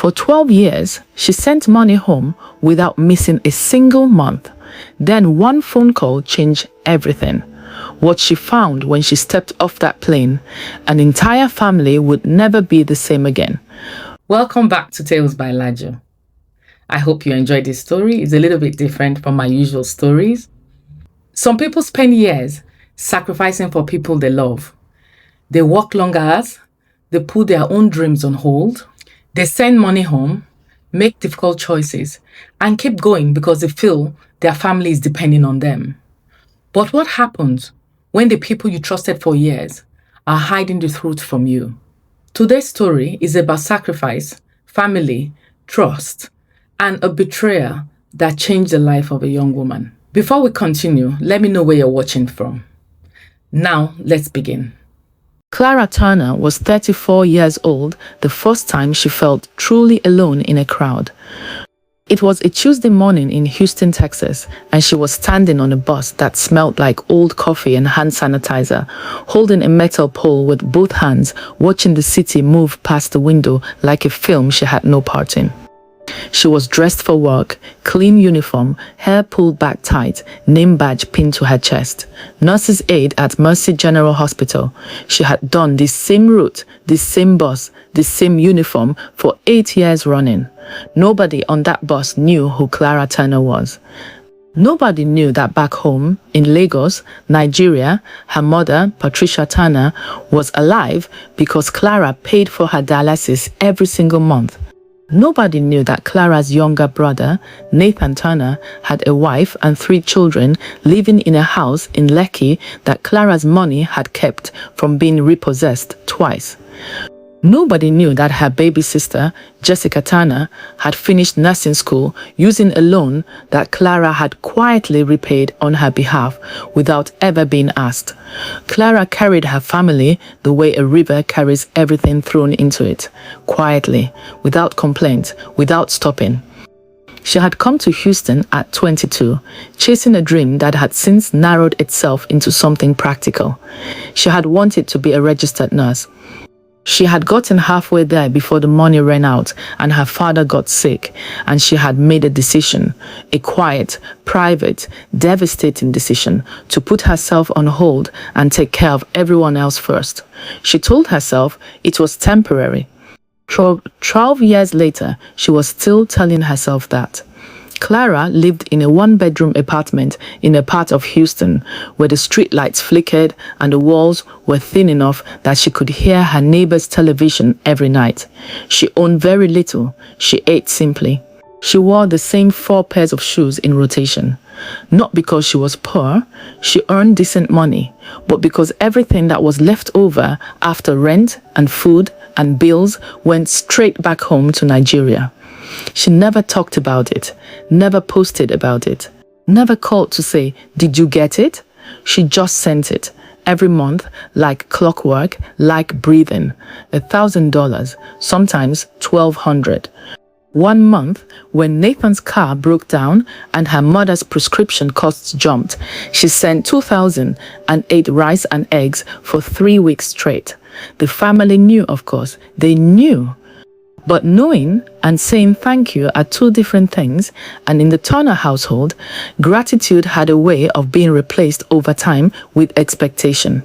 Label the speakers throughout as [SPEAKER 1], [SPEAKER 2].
[SPEAKER 1] For 12 years, she sent money home without missing a single month. Then one phone call changed everything. What she found when she stepped off that plane, an entire family would never be the same again. Welcome back to Tales by Laju. I hope you enjoyed this story. It's a little bit different from my usual stories. Some people spend years sacrificing for people they love. They work long hours, they put their own dreams on hold, they send money home, make difficult choices, and keep going because they feel their family is depending on them. But what happens when the people you trusted for years are hiding the truth from you? Today's story is about sacrifice, family, trust, and a betrayal that changed the life of a young woman. Before we continue, let me know where you're watching from. Now, let's begin. Clara Turner was 34 years old the first time she felt truly alone in a crowd. It was a Tuesday morning in Houston, Texas, and she was standing on a bus that smelled like old coffee and hand sanitizer, holding a metal pole with both hands, watching the city move past the window like a film she had no part in. She was dressed for work, clean uniform, hair pulled back tight, name badge pinned to her chest. Nurse's aide at Mercy General Hospital. She had done the same route, the same bus, the same uniform for 8 years running. Nobody on that bus knew who Clara Turner was. Nobody knew that back home in Lagos, Nigeria, her mother, Patricia Turner, was alive because Clara paid for her dialysis every single month. Nobody knew that Clara's younger brother, Nathan Turner, had a wife and 3 children living in a house in Lekki that Clara's money had kept from being repossessed twice. Nobody knew that her baby sister, Jessica Turner, had finished nursing school using a loan that Clara had quietly repaid on her behalf without ever being asked. Clara carried her family the way a river carries everything thrown into it, quietly, without complaint, without stopping. She had come to Houston at 22, chasing a dream that had since narrowed itself into something practical. She had wanted to be a registered nurse. She had gotten halfway there before the money ran out and her father got sick, and she had made a decision, a quiet, private, devastating decision to put herself on hold and take care of everyone else first. She told herself it was temporary. 12 years later, she was still telling herself that. Clara lived in a 1-bedroom apartment in a part of Houston where the street lights flickered and the walls were thin enough that she could hear her neighbor's television every night. She owned very little. She ate simply. She wore the same 4 pairs of shoes in rotation. Not because she was poor, she earned decent money, but because everything that was left over after rent and food and bills went straight back home to Nigeria. She never talked about it, never posted about it, never called to say, "Did you get it?" She just sent it, every month, like clockwork, like breathing. $1,000, sometimes $1,200. One month, when Nathan's car broke down and her mother's prescription costs jumped, she sent $2,000 and ate rice and eggs for 3 weeks straight. The family knew, of course, they knew. But knowing and saying thank you are 2 different things, and in the Turner household, gratitude had a way of being replaced over time with expectation.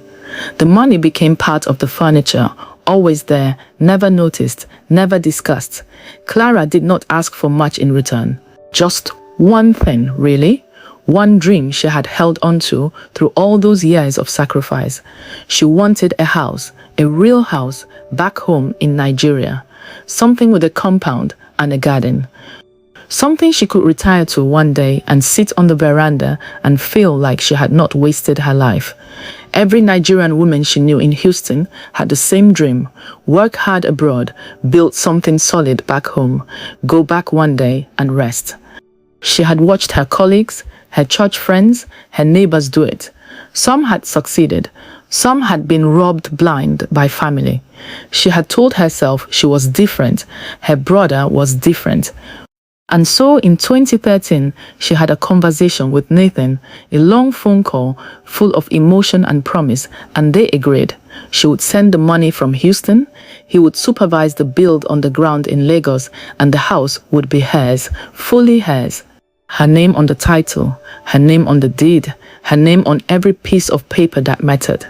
[SPEAKER 1] The money became part of the furniture, always there, never noticed, never discussed. Clara did not ask for much in return. Just one thing, really. One dream she had held onto through all those years of sacrifice. She wanted a house, a real house, back home in Nigeria. Something with a compound and a garden. Something she could retire to one day and sit on the veranda and feel like she had not wasted her life. Every Nigerian woman she knew in Houston had the same dream: work hard abroad, build something solid back home, go back one day and rest. She had watched her colleagues, her church friends, her neighbors do it. Some had succeeded. Some had been robbed blind by family. She had told herself she was different. Her brother was different. And so in 2013, she had a conversation with Nathan, a long phone call full of emotion and promise, and they agreed. She would send the money from Houston, he would supervise the build on the ground in Lagos, and the house would be hers, fully hers. Her name on the title, her name on the deed, her name on every piece of paper that mattered.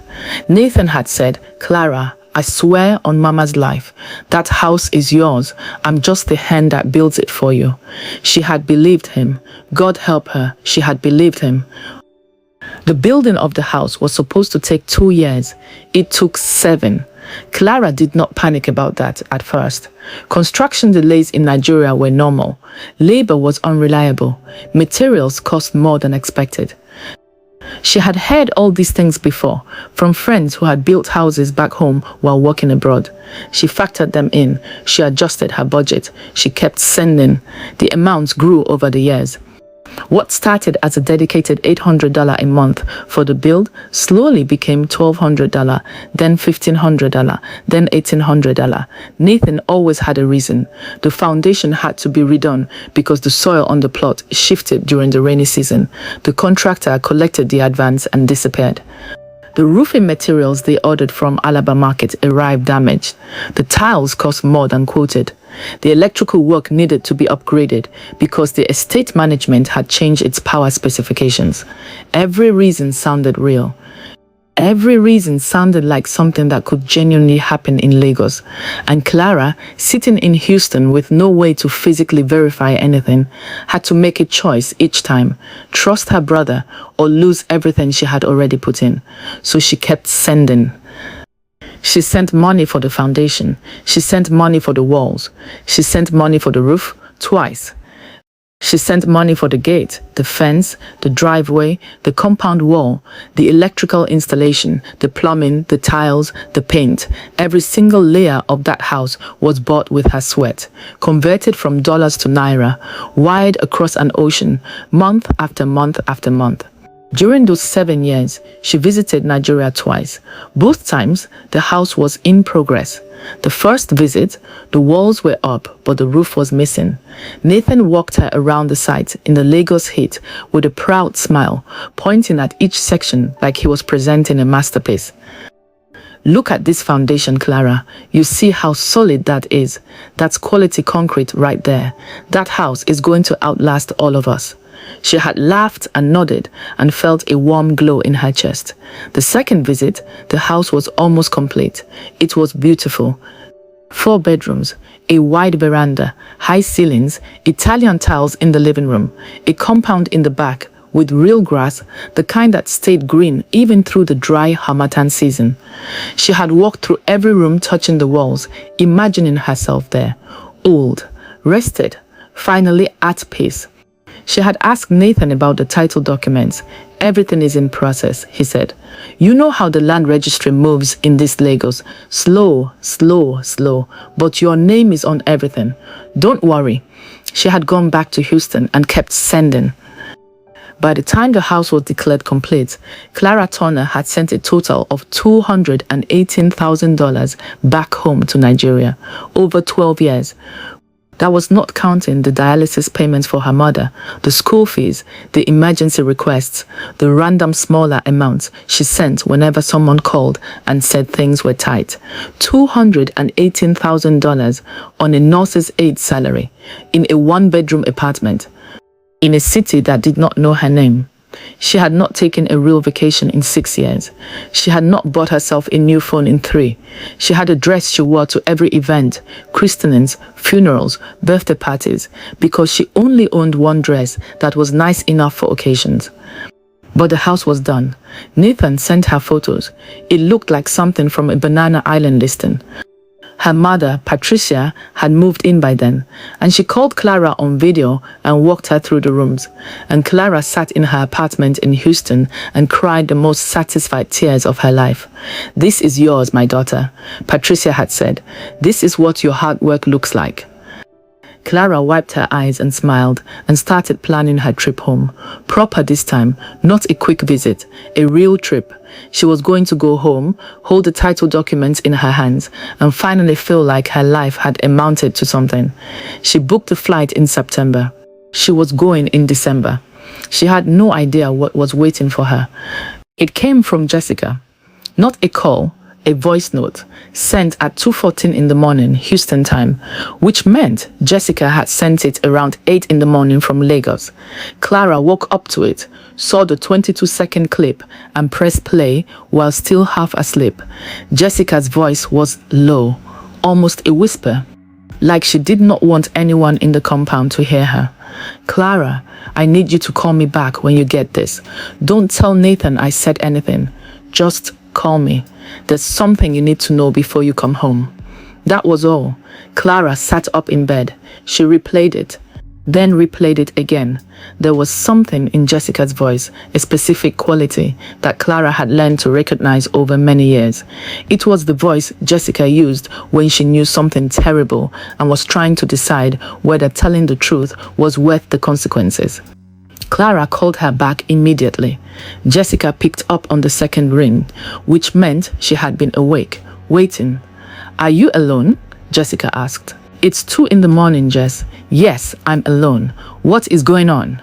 [SPEAKER 1] Nathan had said, "Clara, I swear on Mama's life, that house is yours. I'm just the hand that builds it for you." She had believed him. God help her, she had believed him. The building of the house was supposed to take 2 years. It took 7. Clara did not panic about that at first. Construction delays in Nigeria were normal. Labor was unreliable. Materials cost more than expected. She had heard all these things before, from friends who had built houses back home while working abroad. She factored them in. She adjusted her budget. She kept sending. The amounts grew over the years. What started as a dedicated $800 a month for the build slowly became $1,200, then $1,500, then $1,800. Nathan always had a reason. The foundation had to be redone because the soil on the plot shifted during the rainy season. The contractor collected the advance and disappeared. The roofing materials they ordered from Alaba Market arrived damaged. The tiles cost more than quoted. The electrical work needed to be upgraded because the estate management had changed its power specifications. Every reason sounded real. Every reason sounded like something that could genuinely happen in Lagos. And Clara, sitting in Houston with no way to physically verify anything, had to make a choice each time: trust her brother or lose everything she had already put in. So she kept sending. She sent money for the foundation. She sent money for the walls. She sent money for the roof twice. She sent money for the gate, the fence, the driveway, the compound wall, the electrical installation, the plumbing, the tiles, the paint. Every single layer of that house was bought with her sweat, converted from dollars to naira, wired across an ocean, month after month after month. During those 7 years, she visited Nigeria twice. Both times, the house was in progress. The first visit, the walls were up, but the roof was missing. Nathan walked her around the site in the Lagos heat with a proud smile, pointing at each section like he was presenting a masterpiece. "Look at this foundation, Clara. You see how solid that is. That's quality concrete right there. That house is going to outlast all of us." She had laughed and nodded and felt a warm glow in her chest. The second visit, the house was almost complete. It was beautiful. 4 bedrooms, a wide veranda, high ceilings, Italian tiles in the living room, a compound in the back with real grass, the kind that stayed green even through the dry Harmattan season. She had walked through every room touching the walls, imagining herself there, old, rested, finally at peace. She had asked Nathan about the title documents. "Everything is in process," he said. "You know how the land registry moves in this Lagos. Slow, slow, slow. But your name is on everything. Don't worry." She had gone back to Houston and kept sending. By the time the house was declared complete, Clara Turner had sent a total of $218,000 back home to Nigeria over 12 years. That was not counting the dialysis payments for her mother, the school fees, the emergency requests, the random smaller amounts she sent whenever someone called and said things were tight. $218,000 on a nurse's aide salary, in a 1-bedroom apartment, in a city that did not know her name. She had not taken a real vacation in 6 years. She had not bought herself a new phone in 3. She had a dress she wore to every event, christenings, funerals, birthday parties, because she only owned one dress that was nice enough for occasions. But the house was done. Nathan sent her photos. It looked like something from a Banana Island listing. Her mother, Patricia, had moved in by then, and she called Clara on video and walked her through the rooms. And Clara sat in her apartment in Houston and cried the most satisfied tears of her life. "This is yours, my daughter," Patricia had said. "This is what your hard work looks like." Clara wiped her eyes and smiled and started planning her trip home. Proper this time, not a quick visit, a real trip. She was going to go home, hold the title documents in her hands, and finally feel like her life had amounted to something. She booked the flight in September. She was going in December. She had no idea what was waiting for her. It came from Jessica. Not a call, a voice note, sent at 2:14 in the morning, Houston time, which meant Jessica had sent it around 8 in the morning from Lagos. Clara woke up to it, saw the 22-second clip, and pressed play while still half asleep. Jessica's voice was low, almost a whisper, like she did not want anyone in the compound to hear her. Clara, I need you to call me back when you get this. Don't tell Nathan I said anything. Just call me. There's something you need to know before you come home. That was all. Clara sat up in bed. She replayed it, then replayed it again. There was something in Jessica's voice, a specific quality that Clara had learned to recognize over many years. It was the voice Jessica used when she knew something terrible and was trying to decide whether telling the truth was worth the consequences. Clara called her back immediately. Jessica picked up on the second ring, which meant she had been awake, waiting. Are you alone? Jessica asked. It's 2 in the morning, Jess. Yes, I'm alone. What is going on?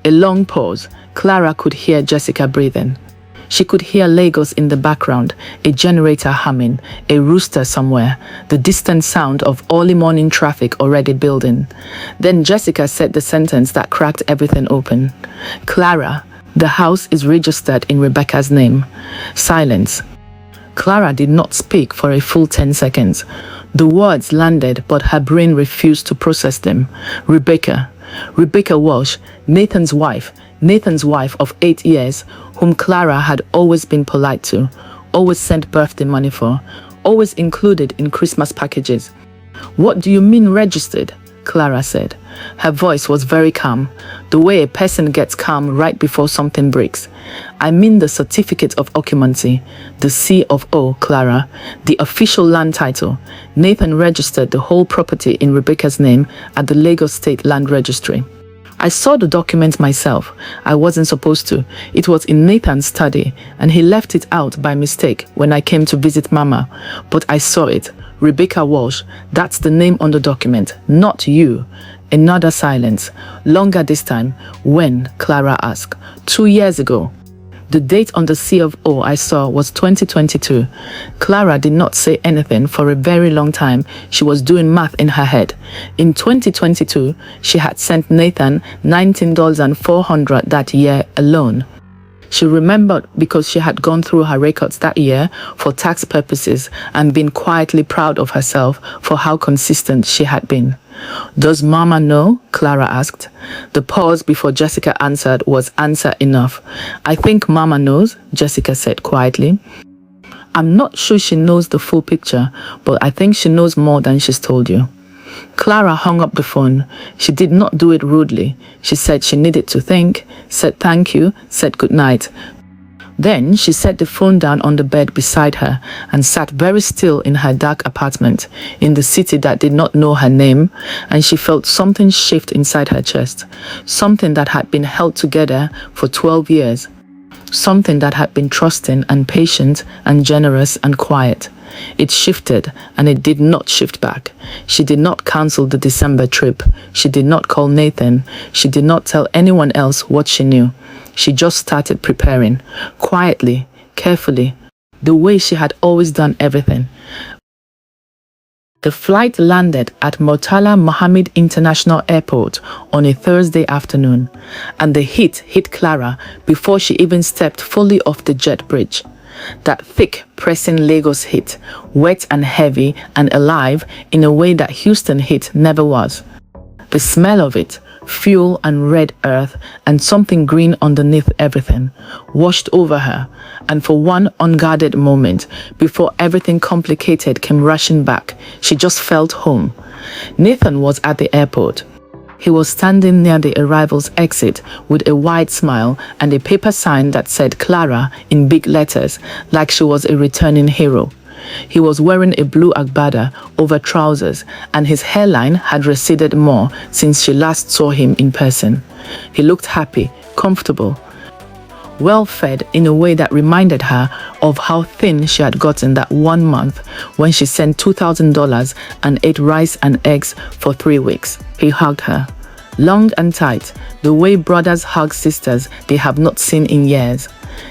[SPEAKER 1] A long pause. Clara could hear Jessica breathing. She could hear Lagos in the background, a generator humming, a rooster somewhere, the distant sound of early morning traffic already building. Then Jessica said the sentence that cracked everything open. Clara, the house is registered in Rebecca's name. Silence. Clara did not speak for a full 10 seconds. The words landed, but her brain refused to process them. Rebecca Walsh, Nathan's wife of 8 years, whom Clara had always been polite to, always sent birthday money for, always included in Christmas packages. What do you mean registered? Clara said. Her voice was very calm, the way a person gets calm right before something breaks. I mean the certificate of occupancy, the C of O, Clara, the official land title. Nathan registered the whole property in Rebecca's name at the Lagos State Land Registry. I saw the document myself. I wasn't supposed to. It was in Nathan's study, and he left it out by mistake when I came to visit Mama. But I saw it. Rebecca Walsh, that's the name on the document, not you. Another silence. Longer this time. When? Clara asked. 2 years ago. The date on the C of O I saw was 2022. Clara did not say anything for a very long time. She was doing math in her head. In 2022, she had sent Nathan $19,400 that year alone. She remembered because she had gone through her records that year for tax purposes and been quietly proud of herself for how consistent she had been. Does Mama know? Clara asked. The pause before Jessica answered was answer enough. I think Mama knows, Jessica said quietly. I'm not sure she knows the full picture, but I think she knows more than she's told you. Clara hung up the phone. She did not do it rudely. She said she needed to think, said thank you, said good night. Then she set the phone down on the bed beside her and sat very still in her dark apartment in the city that did not know her name, and she felt something shift inside her chest, something that had been held together for 12 years, something that had been trusting and patient and generous and quiet. It shifted, and it did not shift back. She did not cancel the December trip. She did not call Nathan. She did not tell anyone else what she knew. She just started preparing, quietly, carefully, the way she had always done everything. The flight landed at Murtala Mohammed International Airport on a Thursday afternoon, and the heat hit Clara before she even stepped fully off the jet bridge. That thick, pressing Lagos heat, wet and heavy and alive in a way that Houston heat never was. The smell of it, fuel and red earth and something green underneath everything, washed over her, and for one unguarded moment, before everything complicated came rushing back, she just felt home. Nathan was at the airport. He was standing near the arrivals exit with a wide smile and a paper sign that said Clara in big letters, like she was a returning hero. He was wearing a blue agbada over trousers, and his hairline had receded more since she last saw him in person. He looked happy, comfortable. well-fed in a way that reminded her of how thin she had gotten that 1 month when she sent $2,000 and ate rice and eggs for 3 weeks. He hugged her, long and tight, the way brothers hug sisters they have not seen in years.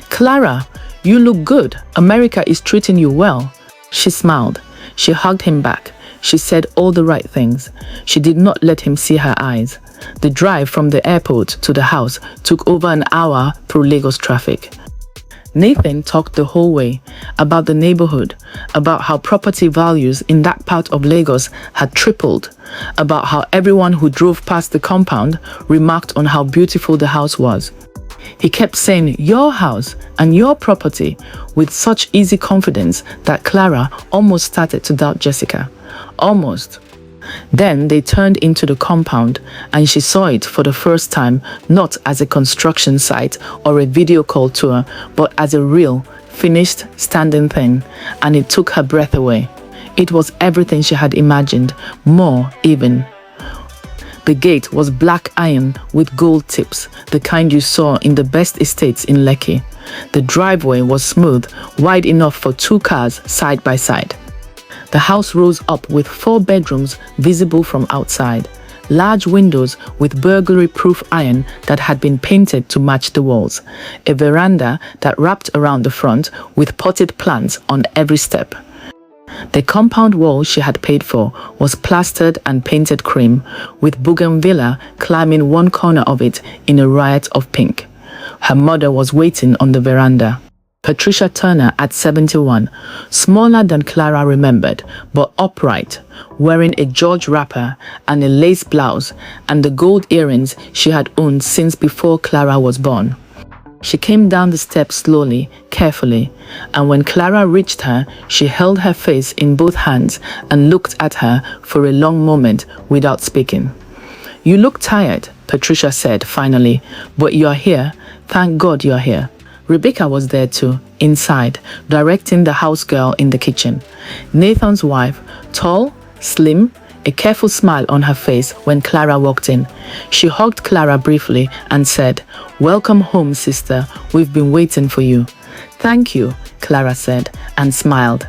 [SPEAKER 1] "Clara, you look good. America is treating you well." She smiled. She hugged him back. She said all the right things. She did not let him see her eyes. The drive from the airport to the house took over an hour through Lagos traffic. Nathan talked the whole way about the neighborhood, about how property values in that part of Lagos had tripled, about how everyone who drove past the compound remarked on how beautiful the house was. He kept saying "your house" and "your property" with such easy confidence that Clara almost started to doubt Jessica. Almost. Then they turned into the compound and she saw it for the first time, not as a construction site or a video call tour, but as a real, finished, standing thing, and it took her breath away. It was everything she had imagined, more even. The gate was black iron with gold tips, the kind you saw in the best estates in Lekki. The driveway was smooth, wide enough for 2 cars side by side. The house rose up with 4 bedrooms visible from outside, large windows with burglary-proof iron that had been painted to match the walls, a veranda that wrapped around the front with potted plants on every step. The compound wall she had paid for was plastered and painted cream, with bougainvillea climbing one corner of it in a riot of pink. Her mother was waiting on the veranda. Patricia Turner at 71, smaller than Clara remembered, but upright, wearing a George wrapper and a lace blouse and the gold earrings she had owned since before Clara was born. She came down the steps slowly, carefully, and when Clara reached her, she held her face in both hands and looked at her for a long moment without speaking. "You look tired," Patricia said finally, "but you're here. Thank God you're here." Rebecca was there too, inside, directing the house girl in the kitchen. Nathan's wife, tall, slim, a careful smile on her face when Clara walked in. She hugged Clara briefly and said, "Welcome home, sister. We've been waiting for you." "Thank you," Clara said and smiled.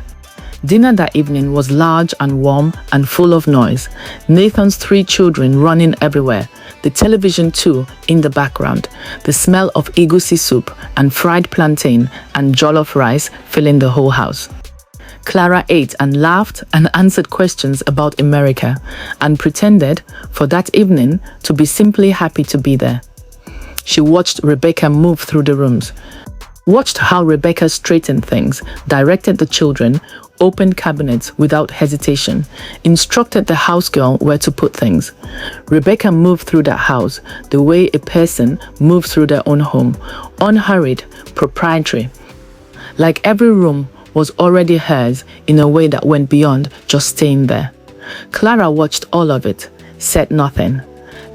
[SPEAKER 1] Dinner that evening was large and warm and full of noise. Nathan's 3 children running everywhere. The television too in the background. The smell of egusi soup and fried plantain and jollof rice filling the whole house. Clara ate and laughed and answered questions about America and pretended, for that evening, to be simply happy to be there. She watched Rebecca move through the rooms. Watched how Rebecca straightened things, directed the children, opened cabinets without hesitation, instructed the house girl where to put things. Rebecca moved through that house the way a person moves through their own home, unhurried, proprietary. Like every room was already hers in a way that went beyond just staying there. Clara watched all of it, said nothing.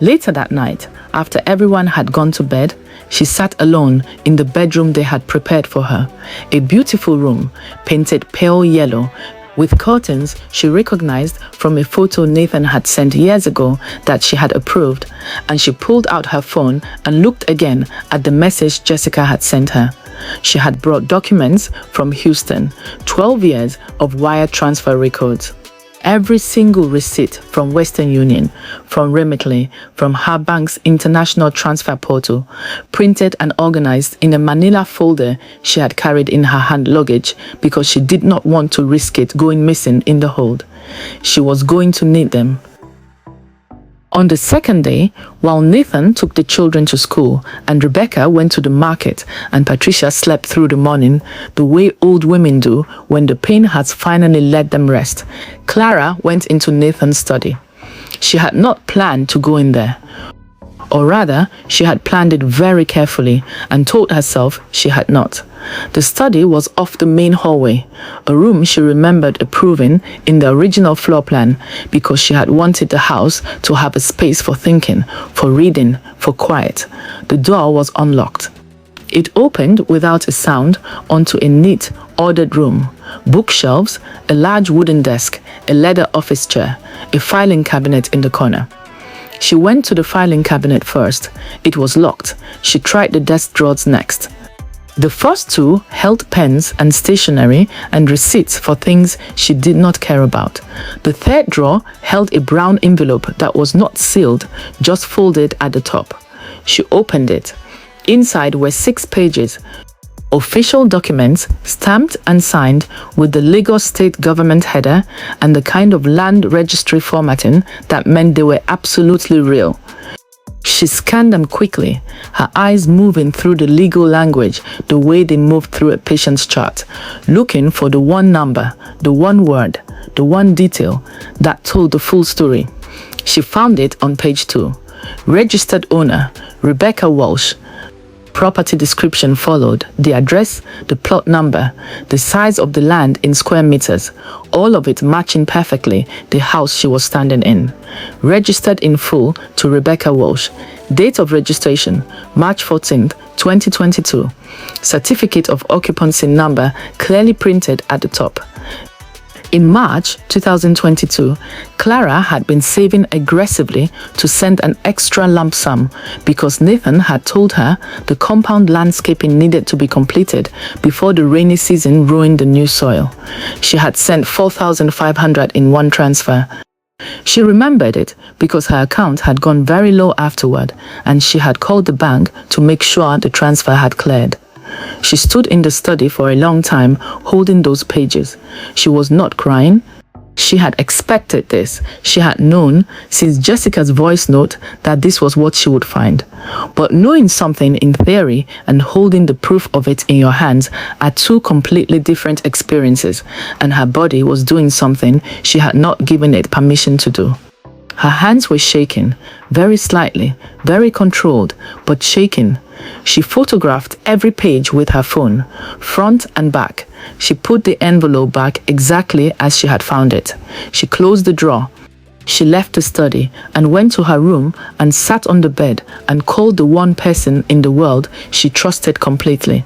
[SPEAKER 1] Later that night, after everyone had gone to bed, she sat alone in the bedroom they had prepared for her, a beautiful room, painted pale yellow, with curtains she recognized from a photo Nathan had sent years ago that she had approved, and she pulled out her phone and looked again at the message Jessica had sent her. She had brought documents from Houston, 12 years of wire transfer records. Every single receipt from Western Union, from Remitly, from her bank's international transfer portal, printed and organized in a manila folder she had carried in her hand luggage because she did not want to risk it going missing in the hold. She was going to need them. On the second day, while Nathan took the children to school and Rebecca went to the market and Patricia slept through the morning, the way old women do when the pain has finally let them rest, Clara went into Nathan's study. She had not planned to go in there. Or rather, she had planned it very carefully and told herself she had not. The study was off the main hallway, a room she remembered approving in the original floor plan because she had wanted the house to have a space for thinking, for reading, for quiet. The door was unlocked. It opened without a sound onto a neat, ordered room. Bookshelves, a large wooden desk, a leather office chair, a filing cabinet in the corner. She went to the filing cabinet first. It was locked. She tried the desk drawers next. The first two held pens and stationery and receipts for things she did not care about. The third drawer held a brown envelope that was not sealed, just folded at the top. She opened it. Inside were 6 pages. Official documents, stamped and signed with the Lagos state government header and the kind of land registry formatting that meant they were absolutely real. She scanned them quickly, her eyes moving through the legal language the way they moved through a patient's chart, looking for the one number, the one word, the one detail that told the full story. She found it on page 2. Registered owner, Rebecca Walsh. Property description followed, the address, the plot number, the size of the land in square meters, all of it matching perfectly the house she was standing in. Registered in full to Rebecca Walsh. Date of registration, March 14th, 2022. Certificate of occupancy number clearly printed at the top. In March 2022, Clara had been saving aggressively to send an extra lump sum because Nathan had told her the compound landscaping needed to be completed before the rainy season ruined the new soil. She had sent $4,500 in one transfer. She remembered it because her account had gone very low afterward, and she had called the bank to make sure the transfer had cleared. She stood in the study for a long time, holding those pages. She was not crying. She had expected this. She had known, since Jessica's voice note, that this was what she would find. But knowing something in theory and holding the proof of it in your hands are two completely different experiences, and her body was doing something she had not given it permission to do. Her hands were shaking, very slightly, very controlled, but shaking. She photographed every page with her phone, front and back. She put the envelope back exactly as she had found it. She closed the drawer. She left the study and went to her room and sat on the bed and called the one person in the world she trusted completely.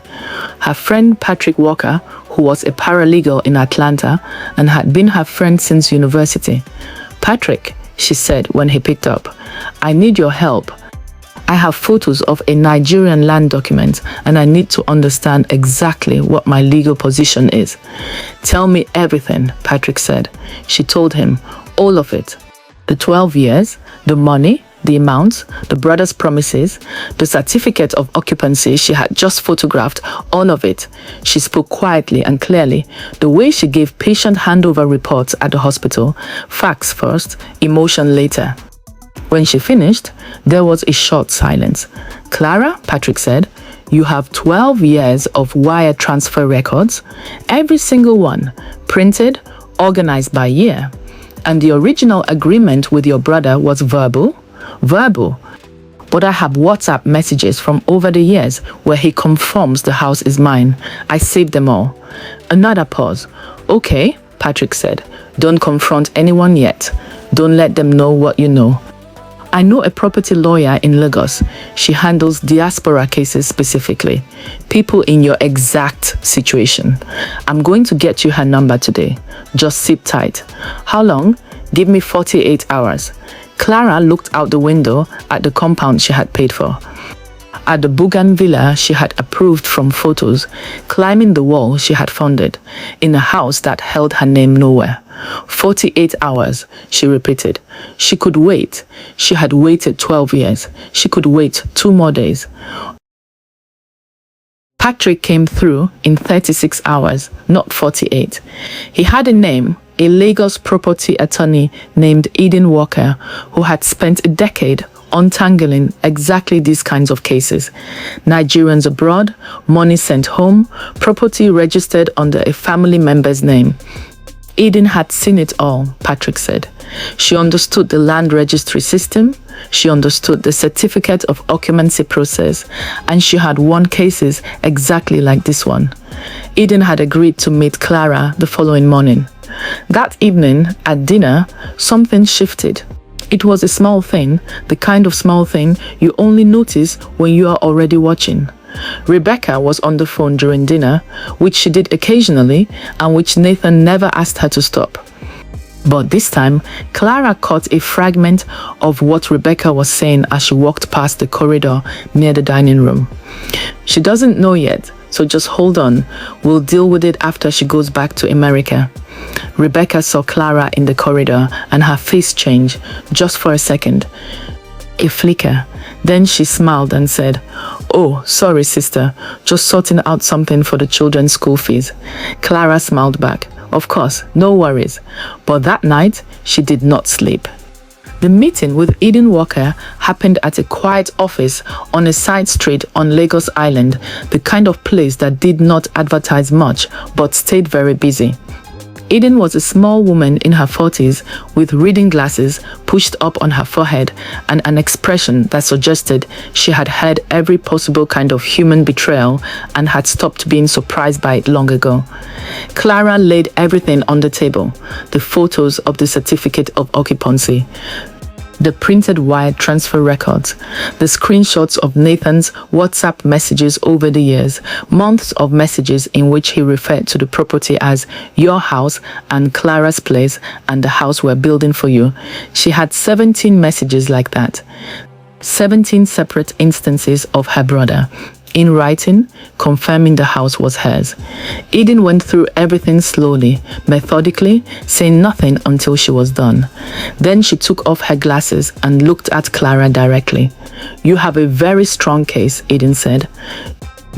[SPEAKER 1] Her friend Patrick Walker, who was a paralegal in Atlanta and had been her friend since university. "Patrick," she said when he picked up, "I need your help. I have photos of a Nigerian land document and I need to understand exactly what my legal position is." "Tell me everything," Patrick said. She told him, all of it. The 12 years, the money, the amounts, the brother's promises, the certificate of occupancy she had just photographed, all of it. She spoke quietly and clearly, the way she gave patient handover reports at the hospital, facts first, emotion later. When she finished, there was a short silence. "Clara," Patrick said, "you have 12 years of wire transfer records, every single one, printed, organized by year. And the original agreement with your brother was verbal? Verbal. But I have WhatsApp messages from over the years where he confirms the house is mine. I saved them all." Another pause. "Okay," Patrick said, "don't confront anyone yet. Don't let them know what you know. I know a property lawyer in Lagos. She handles diaspora cases specifically. People in your exact situation. I'm going to get you her number today. Just sit tight." "How long?" "Give me 48 hours. Clara looked out the window at the compound she had paid for. At the Bugan villa she had approved from photos, climbing the wall she had funded, in a house that held her name nowhere. 48 hours, she repeated. She could wait. She had waited 12 years. She could wait 2 more days. Patrick came through in 36 hours, not 48. He had a name, a Lagos property attorney named Eden Walker, who had spent a decade untangling exactly these kinds of cases. Nigerians abroad, money sent home, property registered under a family member's name. Eden had seen it all, Patrick said. She understood the land registry system, she understood the certificate of occupancy process, and she had won cases exactly like this one. Eden had agreed to meet Clara the following morning. That evening, at dinner, something shifted. It was a small thing, the kind of small thing you only notice when you are already watching. Rebecca was on the phone during dinner, which she did occasionally and which Nathan never asked her to stop. But this time, Clara caught a fragment of what Rebecca was saying as she walked past the corridor near the dining room. She doesn't know yet, so just hold on. We'll deal with it after she goes back to America. Rebecca saw Clara in the corridor and her face changed just for a second. A flicker. Then she smiled and said, "Oh, sorry, sister. Just sorting out something for the children's school fees." Clara smiled back. "Of course, no worries." But that night, she did not sleep. The meeting with Eden Walker happened at a quiet office on a side street on Lagos Island, the kind of place that did not advertise much but stayed very busy. Eden was a small woman in her 40s with reading glasses pushed up on her forehead and an expression that suggested she had heard every possible kind of human betrayal and had stopped being surprised by it long ago. Clara laid everything on the table: the photos of the certificate of occupancy, the printed wire transfer records, the screenshots of Nathan's WhatsApp messages over the years, months of messages in which he referred to the property as your house and Clara's place and the house we're building for you. She had 17 messages like that. 17 separate instances of her brother, in writing, confirming the house was hers. Eden went through everything slowly, methodically, saying nothing until she was done. Then she took off her glasses and looked at Clara directly. "You have a very strong case," Eden said.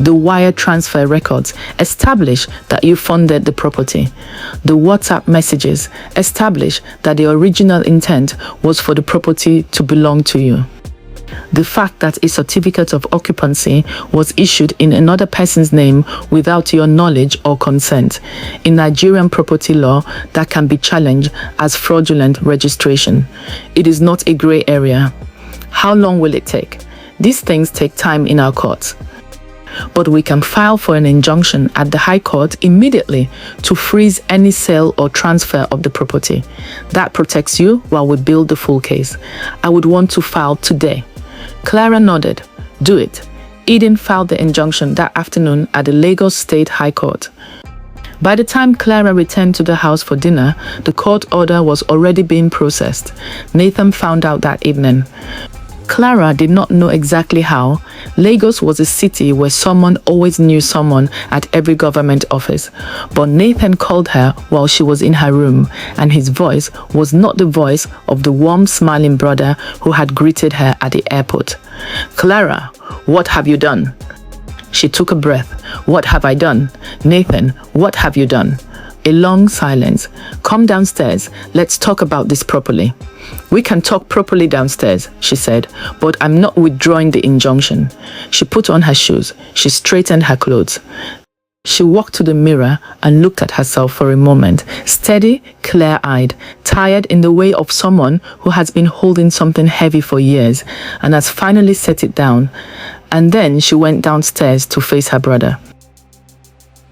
[SPEAKER 1] "The wire transfer records establish that you funded the property. The WhatsApp messages establish that the original intent was for the property to belong to you. The fact that a certificate of occupancy was issued in another person's name without your knowledge or consent. In Nigerian property law, that can be challenged as fraudulent registration. It is not a gray area. How long will it take? These things take time in our courts. But we can file for an injunction at the High Court immediately to freeze any sale or transfer of the property. That protects you while we build the full case. I would want to file today." Clara nodded. "Do it." Eden filed the injunction that afternoon at the Lagos State High Court. By the time Clara returned to the house for dinner, the court order was already being processed. Nathan found out that evening. Clara did not know exactly how. Lagos was a city where someone always knew someone at every government office. But Nathan called her while she was in her room, and his voice was not the voice of the warm, smiling brother who had greeted her at the airport. "Clara, what have you done?" She took a breath. "What have I done? Nathan, what have you done?" A long silence. "Come downstairs. Let's talk about this properly." "We can talk properly downstairs," she said, "but I'm not withdrawing the injunction." She put on her shoes. She straightened her clothes. She walked to the mirror and looked at herself for a moment, steady, clear-eyed, tired in the way of someone who has been holding something heavy for years and has finally set it down. And then she went downstairs to face her brother.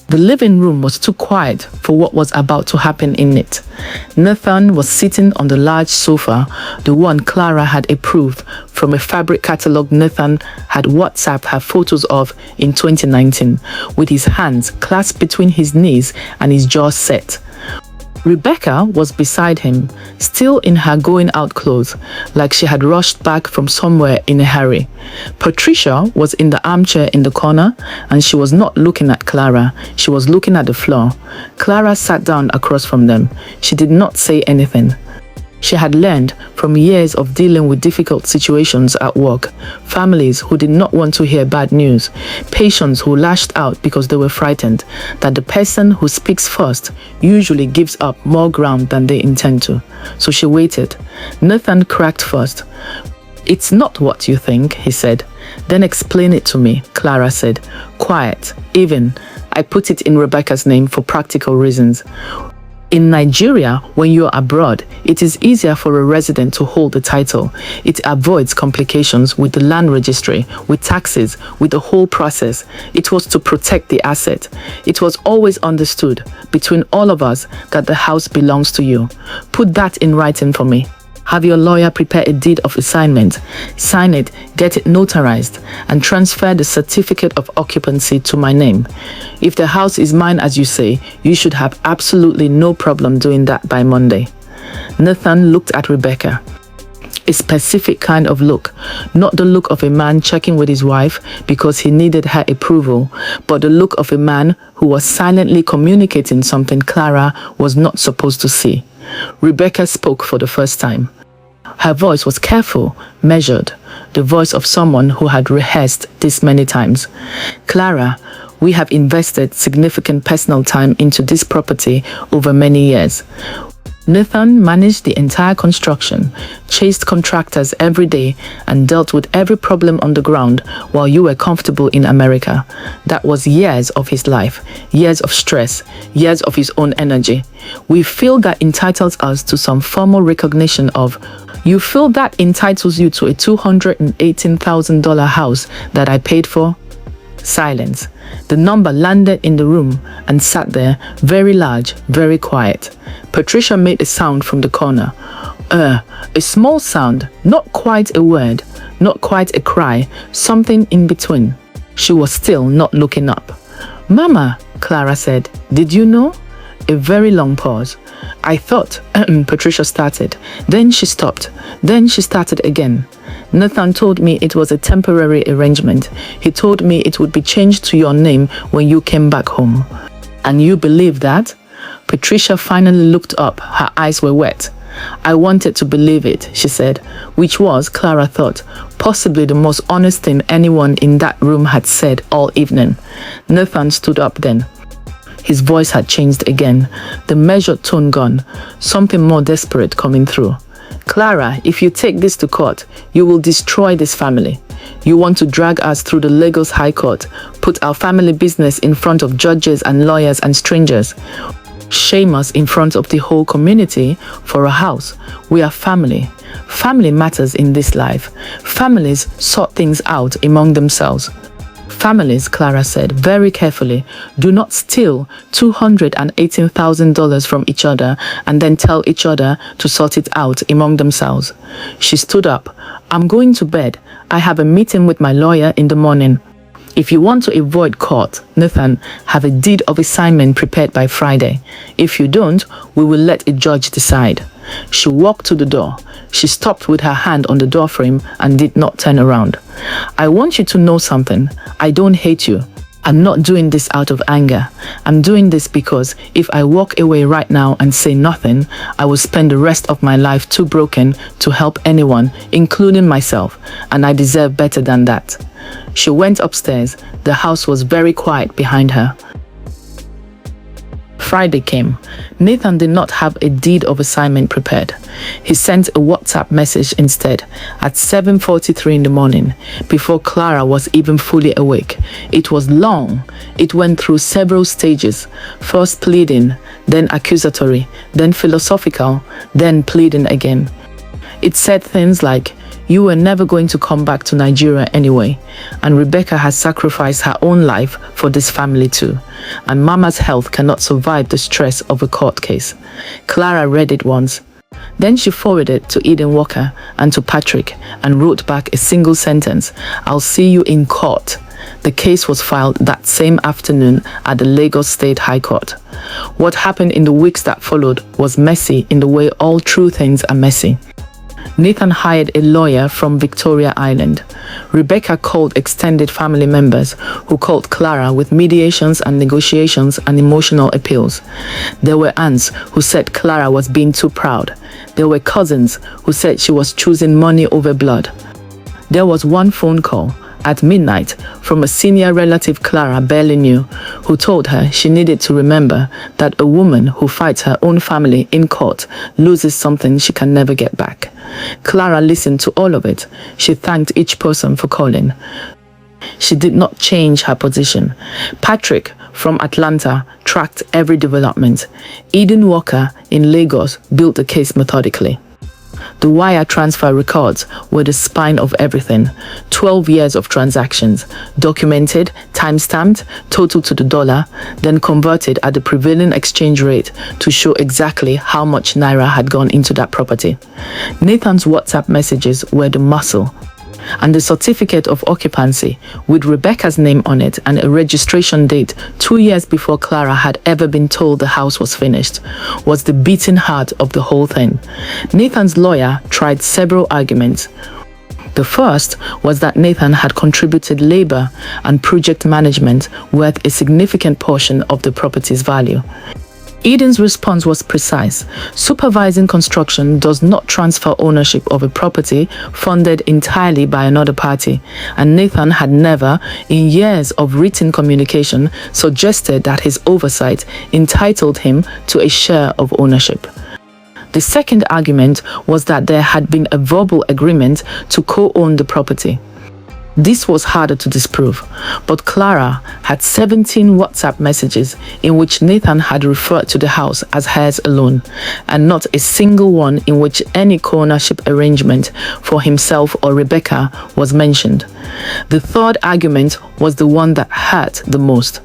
[SPEAKER 1] The living room was too quiet for what was about to happen in it. Nathan was sitting on the large sofa, the one Clara had approved from a fabric catalogue Nathan had WhatsApped her photos of in 2019, with his hands clasped between his knees and his jaw set. Rebecca was beside him, still in her going-out clothes, like she had rushed back from somewhere in a hurry. Patricia was in the armchair in the corner, and she was not looking at Clara. She was looking at the floor. Clara sat down across from them. She did not say anything. She had learned from years of dealing with difficult situations at work, families who did not want to hear bad news, patients who lashed out because they were frightened, that the person who speaks first usually gives up more ground than they intend to. So she waited. Nathan cracked first. "It's not what you think," he said. "Then explain it to me," Clara said. "Quiet, even. I put it in Rebecca's name for practical reasons. In Nigeria, when you're abroad, it is easier for a resident to hold the title. It avoids complications with the land registry, with taxes, with the whole process. It was to protect the asset. It was always understood between all of us that the house belongs to you. Put that in writing for me. Have your lawyer prepare a deed of assignment, sign it, get it notarized, and transfer the certificate of occupancy to my name. If the house is mine as you say, you should have absolutely no problem doing that by Monday." Nathan looked at Rebecca. A specific kind of look, not the look of a man checking with his wife because he needed her approval, but the look of a man who was silently communicating something Clara was not supposed to see. Rebecca spoke for the first time. Her voice was careful, measured, the voice of someone who had rehearsed this many times. Clara, we have invested significant personal time into this property over many years. Nathan managed the entire construction, chased contractors every day, and dealt with every problem on the ground while you were comfortable in America. That was years of his life, years of stress, years of his own energy. We feel that entitles us to some formal recognition of, you feel that entitles you to a $218,000 house that I paid for? Silence. The number landed in the room and sat there, very large, very quiet. Patricia made a sound from the corner. A small sound, not quite a word, not quite a cry, something in between. She was still not looking up. Mama, Clara said, did you know? A very long pause. I thought, Patricia started. Then she stopped. Then she started again. Nathan told me it was a temporary arrangement. He told me it would be changed to your name when you came back home. And you believe that? Patricia finally looked up. Her eyes were wet. I wanted to believe it, she said, which was, Clara thought, possibly the most honest thing anyone in that room had said all evening. Nathan stood up then. His voice had changed again, the measured tone gone, something more desperate coming through. Clara, if you take this to court, you will destroy this family. You want to drag us through the Lagos High Court, put our family business in front of judges and lawyers and strangers, shame us in front of the whole community for a house. We are family. Family matters in this life. Families sort things out among themselves. Families, Clara said very carefully, do not steal $218,000 from each other and then tell each other to sort it out among themselves. She stood up. I'm going to bed. I have a meeting with my lawyer in the morning. If you want to avoid court, Nathan, have a deed of assignment prepared by Friday. If you don't, we will let a judge decide. She walked to the door. She stopped with her hand on the doorframe and did not turn around. I want you to know something. I don't hate you. I'm not doing this out of anger. I'm doing this because if I walk away right now and say nothing, I will spend the rest of my life too broken to help anyone, including myself, and I deserve better than that. She went upstairs. The house was very quiet behind her. Friday came. Nathan did not have a deed of assignment prepared. He sent a WhatsApp message instead at 7:43 in the morning, before Clara was even fully awake. It was long. It went through several stages, first pleading, then accusatory, then philosophical, then pleading again. It said things like, you were never going to come back to Nigeria anyway, and Rebecca has sacrificed her own life for this family too, and Mama's health cannot survive the stress of a court case. Clara read it once. Then she forwarded it to Eden Walker and to Patrick and wrote back a single sentence, I'll see you in court. The case was filed that same afternoon at the Lagos State High Court. What happened in the weeks that followed was messy in the way all true things are messy. Nathan hired a lawyer from Victoria Island. Rebecca called extended family members who called Clara with mediations and negotiations and emotional appeals. There were aunts who said Clara was being too proud. There were cousins who said she was choosing money over blood. There was one phone call at midnight from a senior relative Clara barely knew, who told her she needed to remember that a woman who fights her own family in court loses something she can never get back. Clara listened to all of it. She thanked each person for calling. She did not change her position. Patrick from Atlanta tracked every development. Eden Walker in Lagos built the case methodically. The wire transfer records were the spine of everything. 12 years of transactions, documented, time-stamped, total to the dollar, then converted at the prevailing exchange rate to show exactly how much naira had gone into that property. Nathan's WhatsApp messages were the muscle. and the certificate of occupancy with Rebecca's name on it and a registration date 2 years before Clara had ever been told the house was finished, was the beating heart of the whole thing. Nathan's lawyer tried several arguments. The first was that Nathan had contributed labor and project management worth a significant portion of the property's value. Eden's response was precise. Supervising construction does not transfer ownership of a property funded entirely by another party, and Nathan had never, in years of written communication, suggested that his oversight entitled him to a share of ownership. The second argument was that there had been a verbal agreement to co-own the property. This was harder to disprove, but Clara had 17 WhatsApp messages in which Nathan had referred to the house as hers alone, and not a single one in which any co-ownership arrangement for himself or Rebecca was mentioned. The third argument was the one that hurt the most.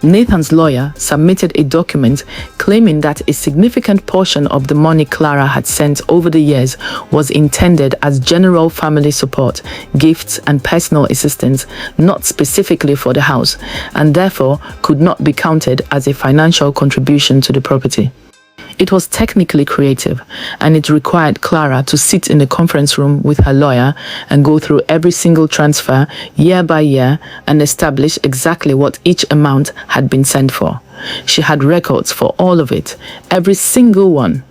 [SPEAKER 1] Nathan's lawyer submitted a document claiming that a significant portion of the money Clara had sent over the years was intended as general family support, gifts, and personal assistance, not specifically for the house, and therefore could not be counted as a financial contribution to the property. It was technically creative, and it required Clara to sit in a conference room with her lawyer and go through every single transfer year by year and establish exactly what each amount had been sent for. She had records for all of it, every single one.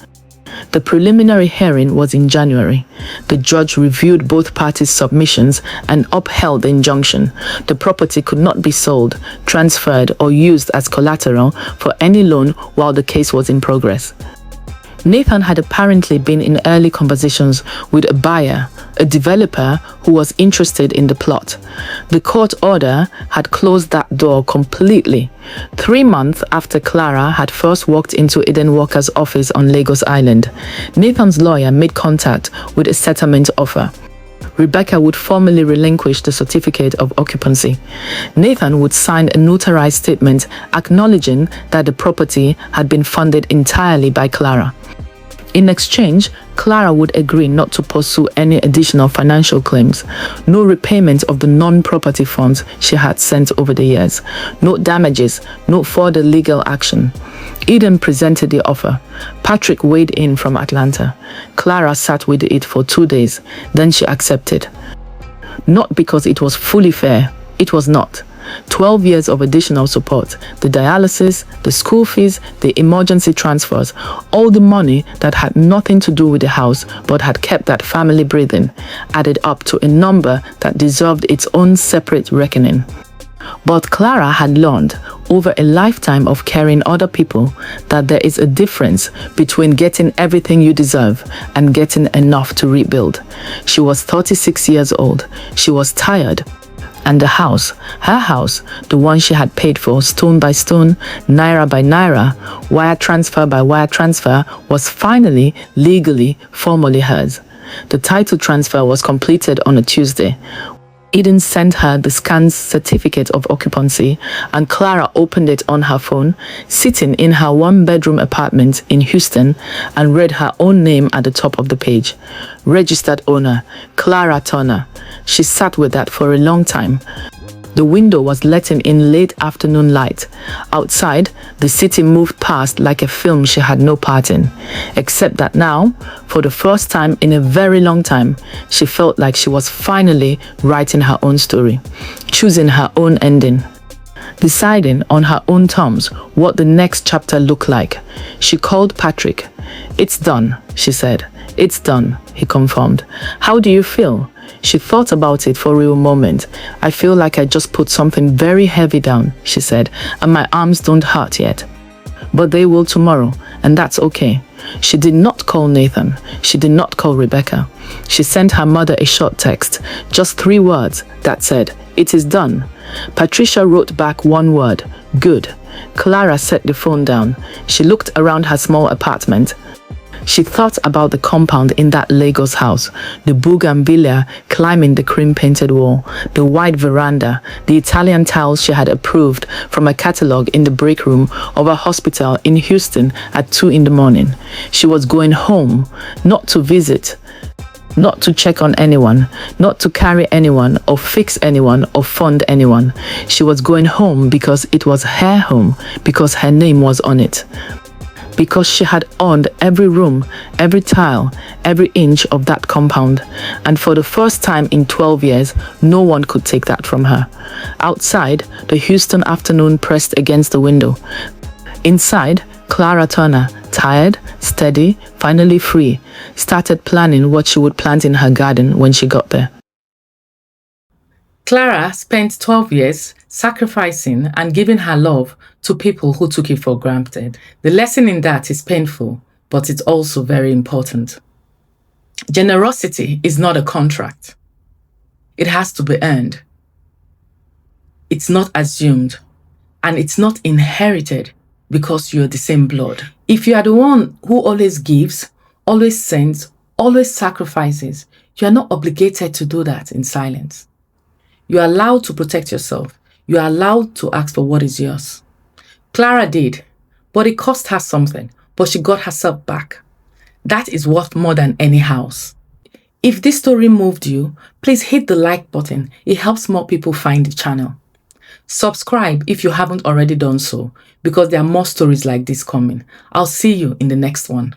[SPEAKER 1] The preliminary hearing was in January. The judge reviewed both parties' submissions and upheld the injunction. The property could not be sold, transferred, or used as collateral for any loan while the case was in progress. Nathan had apparently been in early conversations with a buyer, a developer who was interested in the plot. The court order had closed that door completely. 3 months after Clara had first walked into Eden Walker's office on Lagos Island, Nathan's lawyer made contact with a settlement offer. Rebecca would formally relinquish the certificate of occupancy. Nathan would sign a notarized statement acknowledging that the property had been funded entirely by Clara. In exchange, Clara would agree not to pursue any additional financial claims, no repayment of the non-property funds she had sent over the years, no damages, no further legal action. Eden presented the offer. Patrick weighed in from Atlanta. Clara sat with it for 2 days, then she accepted. Not because it was fully fair, it was not. 12 years of additional support, the dialysis, the school fees, the emergency transfers, all the money that had nothing to do with the house but had kept that family breathing, added up to a number that deserved its own separate reckoning. But Clara had learned over a lifetime of caring other people that there is a difference between getting everything you deserve and getting enough to rebuild. She was 36 years old. She was tired. And the house, her house, the one she had paid for stone by stone, naira by naira, wire transfer by wire transfer, was finally, legally, formally hers. The title transfer was completed on a Tuesday. Eden sent her the scanned certificate of occupancy, and Clara opened it on her phone, sitting in her one-bedroom apartment in Houston, and read her own name at the top of the page. Registered owner, Clara Turner. She sat with that for a long time. The window was letting in late afternoon light. Outside, the city moved past like a film she had no part in. Except that now, for the first time in a very long time, she felt like she was finally writing her own story, choosing her own ending, deciding on her own terms what the next chapter looked like. She called Patrick. "It's done," she said. "It's done," he confirmed. "How do you feel?" She thought about it for a real moment. "I feel like I just put something very heavy down," she said, "and my arms don't hurt yet. But they will tomorrow, and that's okay." She did not call Nathan. She did not call Rebecca. She sent her mother a short text, just 3 words, that said, "It is done." Patricia wrote back 1 word, "Good." Clara set the phone down. She looked around her small apartment. She thought about the compound in that Lagos house, the bougainvillea climbing the cream-painted wall, the wide veranda, the Italian tiles she had approved from a catalogue in the break room of a hospital in Houston at 2 in the morning. She was going home, not to visit. not to check on anyone, not to carry anyone or fix anyone or fund anyone. She was going home because it was her home, because her name was on it, because she had owned every room, every tile, every inch of that compound. And for the first time in 12 years, no one could take that from her. Outside, the Houston afternoon pressed against the window. Inside, Clara Turner, tired, steady, finally free, started planning what she would plant in her garden when she got there. Clara spent 12 years sacrificing and giving her love to people who took it for granted. The lesson in that is painful, but it's also very important. Generosity is not a contract. It has to be earned. It's not assumed, and it's not inherited because you're the same blood. If you are the one who always gives, always sends, always sacrifices, you are not obligated to do that in silence. You are allowed to protect yourself. You are allowed to ask for what is yours. Clara did, but it cost her something, but she got herself back. That is worth more than any house. If this story moved you, please hit the like button. It helps more people find the channel. Subscribe if you haven't already done so, because there are more stories like this coming. I'll see you in the next one.